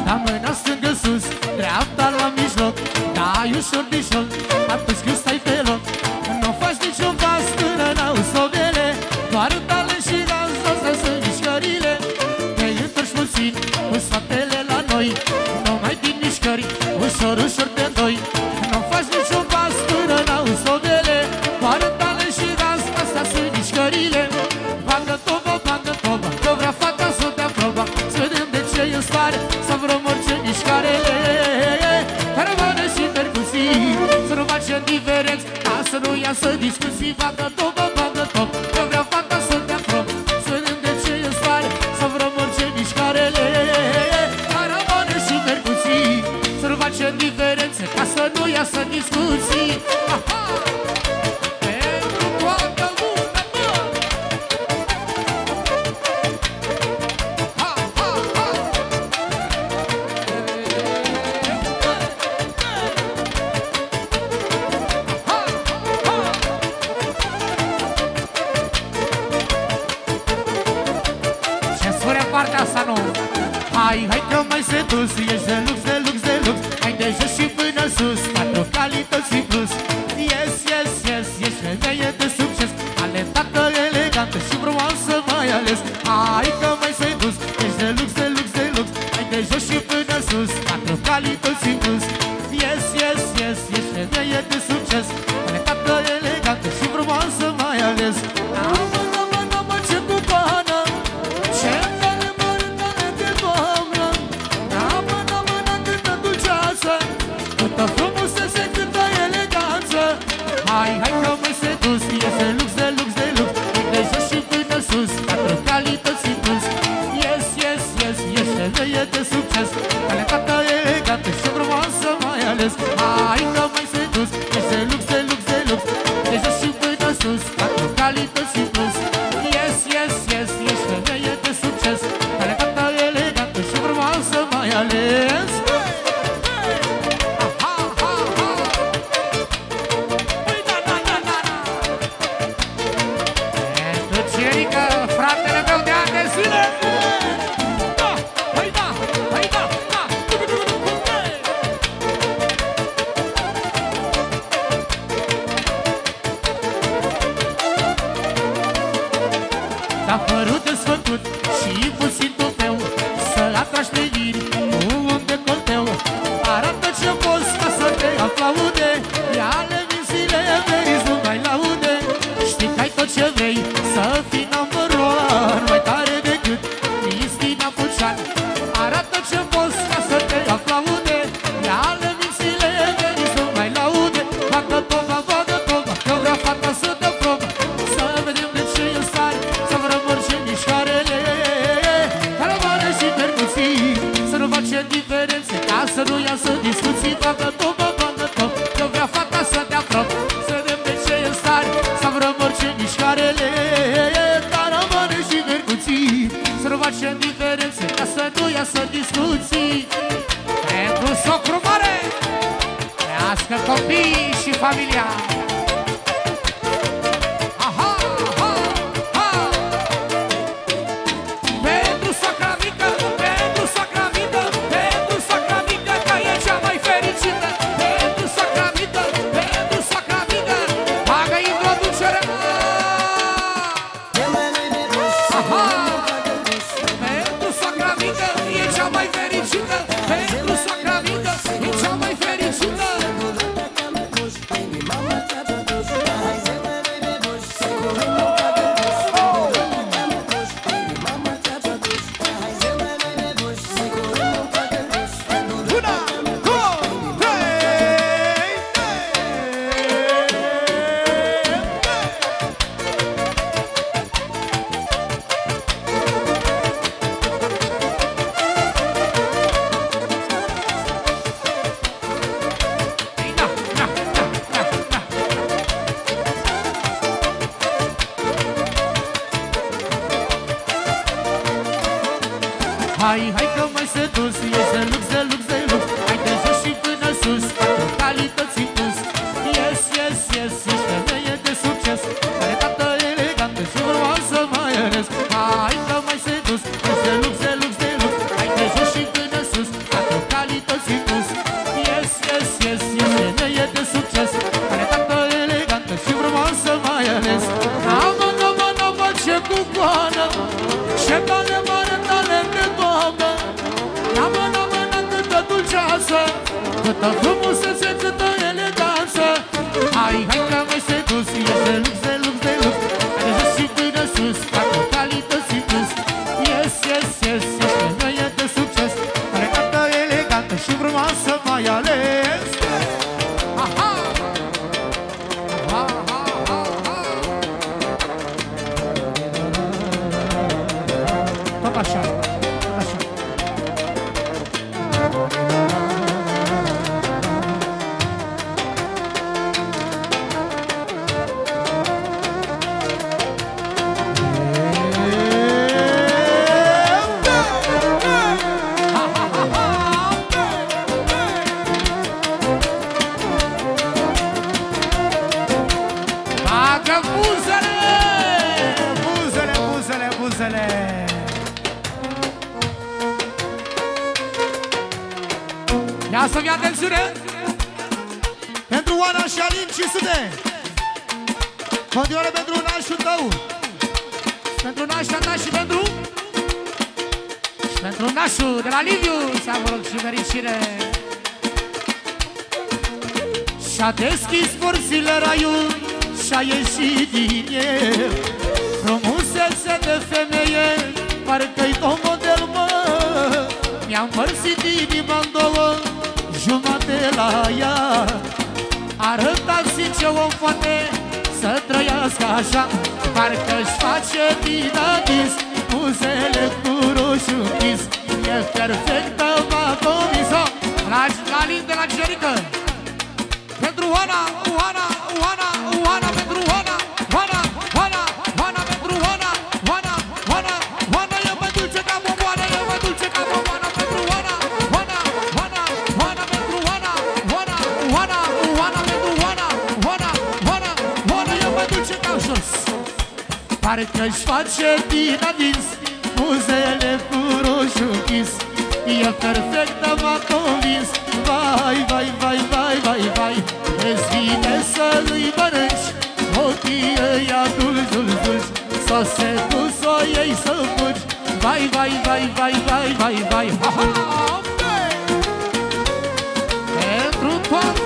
Da mâna stângă sus, dreapta la mijloc, dai ușor de joc, atunci când stai pe loc. Nu faci niciun pas până n-auzi sobele, doar talent și dans, astea sunt mișcările. Te întorci puțin cu spatele la noi, nu mai din mișcări, ușor, ușor te doi. Nu faci niciun pas până n-auzi sobele, doar talent și dans, astea sunt mișcările. Bagă toba, că vrea fata să dea proba, să vedem de ce e în stare, să vrem orice mișcare. Caravane și percuții, să nu facem diferenți, ca să nu iasă discuții. Bagă toba, că vrea fata să dea proba, să vedem de ce e în stare, să vrem orice mișcare. Caravane și percuții, să nu facem diferențe, ca să nu iasă discuții. Pentru toată lumea, partea asta nu. Hai că mai sedus, ești de lux, de lux, de lux. Hai de jos și până sus, 4 calități și plus. Yes, yes, yes, ești femeie de succes, talentată, elegantă și frumoasă mai ales. Hai că mai sedus, ești de lux, de lux, de lux. Hai de jos și până sus, 4 calități și plus. Yes, yes, yes, ești femeie de succes, talentată, elegantă și frumoasă mai ales. Amă, ce cupană, ce câtă frumusețe, câtă eleganță. Hai că mai sedus, ești de lux, de lux, de lux. De jos și până sus, 4 calități și plus. Yes, yes, yes, ești femeie de succes, talentată, elegantă și frumoasă mai ales. Hai că mai sedus, ești de lux, de lux, de lux. De jos și până sus, 4 calități și plus. Yes, yes, yes, ești femeie de succes, talentată, elegantă și frumoasă mai ales. Fratele meu de ani de zile. Da, hai da, hai da, da. Da, părul desfăcut și puțin tupeu, să atragi priviri cu un decolteu. Arată ce poți ca să te aplaude, ia-le mințile, meriți numai laude. Știi că ai tot ce vrei, să fii number one, mai tare decât Cristina Pucean. Arată ce poți ca să te aplaude, ia-le mințile, meriți numai laude. Bagă toba, că vrea fata să dea probă, să vedem de ce e în stare, să vrem orice mișcarele. Caravane și percuții, să nu facem diferențe, ca să nu iasă discuții. Bagă toba, că vrea fata să dea probă, să vedem de ce e în stare, să vrem orice mișcarele. Caravane și percuții, să nu facem diferențe, ca să nu iasă discuții. Pentru socru mare, trească copiii și familia. Pentru soacra mică, pentru soacra mică, pentru soacra mică, că e cea mai fericită. Pentru soacra mică, pentru soacra mică, bagă introducerea. Pentru soacra mică, e cea mai fericită. Pentru soacra mică, e cea mai fericită. Hai că mai sedus, ești de lux, de lux, de lux. Hai de jos și până sus, 4 calități în plus. Yes, yes, yes, ești femeie de succes, talentată, elegantă și frumoasă mai ales. Hai că mai sedus, ești de lux, de lux, de lux. Hai de jos și până sus, Ce tale mare talent de doamnă, n-am câtă dulceață, câtă frumusețe, câtă eleganță. Hai că mai sedus, ești de lux, de lux, de lux. De jos și până sus, facă calități în plus. Yes, femeie de succes, elegată, elegantă și frumoasă mai ales. Aha! Tot așa, tot așa. Bagă buzele! Buzele, buzele, buzele! Ia să-mi atențiune! Pentru Oana și Alin 500! Continuare pentru nașul tău! Pentru nașa ta și pentru... Și pentru nașul de la Liviu! Să vă rog și fericire! Și-a deschis porțile raiul și-a ieșit din el. Frumusețe de femeie, parcă-i tot model, mă. Mi-a împărțit inima-n două, jumate la ea. Arătați-mi ce om poate să trăiască așa, parcă-și face din adis buzele cu roșu închis. E perfectă, m-a convins-o. La Alin de la Generică. Pentru Oana, Oana, Oana, Oana, pentru Oana, Oana, Oana, Oana, pentru Oana, Oana, Oana, Oana, e mai dulce ca bomboana, e mai dulce ca bomboana, pentru Oana, Oana, Oana, Oana, pentru Oana, Oana, Oana, Oana, pentru Oana, Oana, Oana, Oana, e mai dulce ca jos. Parcă-și face din adins buzele cu roșu închis. E perfectă, m-a convins. Vai, vai, vai, vai, vai, vai. Îți vine să-i mănânci ochii ăia dulci, dulci, dulci. S-o seduci, s-o iei să fugi. Vai, vai, vai, vai, vai, vai, vai. Ha, ha, pentru toată